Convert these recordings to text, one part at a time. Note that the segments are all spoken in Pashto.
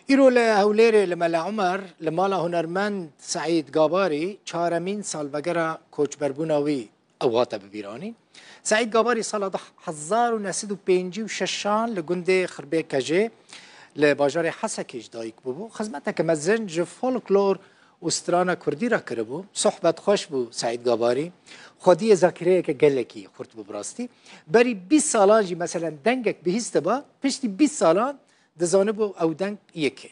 ایرو هولیر لملا عمر لمالا هنرمند سعید گاباری چهارمین سالوگر کوچبربوناوی اوقات ببیرانی. سعید گاباری سال 1956 لگنده خربه کجه لباجار حسکیش دایک بو خدمت که مزنج فولکلور استران کردی را کرده بو صحبت خوش بو سعید گاباری خودی ذاکره که گلکی خورد بو براستی بری 20 سالان جی مثلا دنگک بهیست با پشتی 20 سالان دزانه بو او دنگ یکه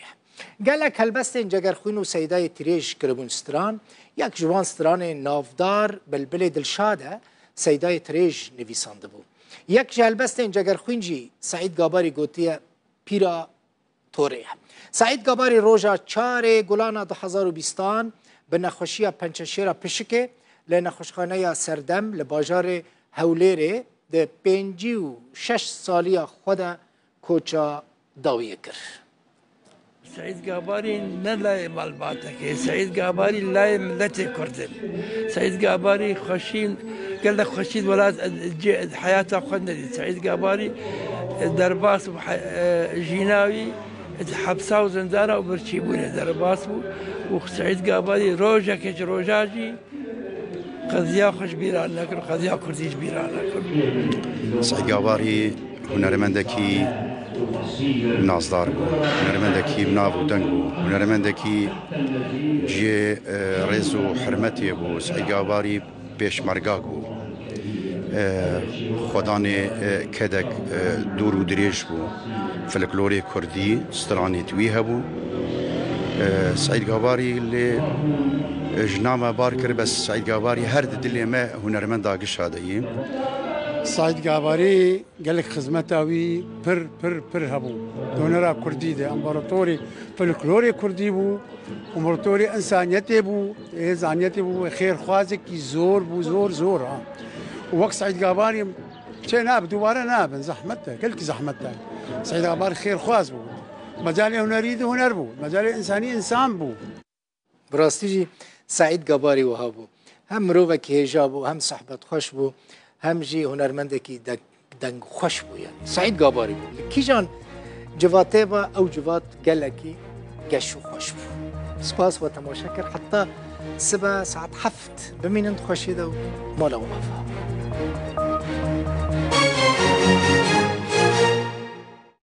گلک هلبست جگر خوین و سیدای تریش کربون ستران یک جوان ستران نافدار بلبل دلشاده سیدای تریش نویسانده بو یک جلبست جگر خوین جی سعید گاباری گوتیه پیرا توره سعید گاباری روژا 4 گلان 2020 به نخوشی پنچشیرا پشکه لنخوشخانه سردم لباجار هولیره ده 56 سالی خود کوچا داویه کرد. سعید گاباری نه لای مالباته سعید گاباری لای ملت کردن سعید گاباری خوشین قال خوشید ولاد حياته خود ندید سعید گاباری درباس جیناوی حبسه و زندانه و برچیبونه درباس بود و سعید گاباری روژه که روژاجی قضیه خوش بیران نکرد قضیه کردیش بیران نکرد. سعید گاباری هنرمندکی نازدار بود هنرمندکی مناف و دنگ بود هنرمندکی جی رز و حرمتی بود سعید گاباری پیشمرگاک بود خودان کدک دور و دریش بود فلکلوری کردی سترانی تویه بود سعید گاباری لی جنامه بار کرد بس سعید گاباری هر دلی ما هنرمند داگش هادیم سعید گاباری قالك خدمتاوی پر هبو دونرا کردی ده امبراطوری فلکلوری کردی بو امبراطوری انسانیتی بو انسانیتی بو خیر خوازه کی زور بو زور ها وقت سعید گاباری چه ناب دوباره ناب زحمته قالك زحمته سعید گاباری خیر خواز بو مجال هنری ده هنر بو مجال انسانی انسان بو براستی جی سعید گاباری وها بو هم مروه که هجا بو هم صحبت خوش بو هم جی هنرمنده کی دنگ خوش بو یعنی سعید گاباری بو کی جان جواته با او جوات گلکی گشو خوش بو سپاس و تماشا کر حتی 7 ساعت بمين انت خوشيده مالا وقفها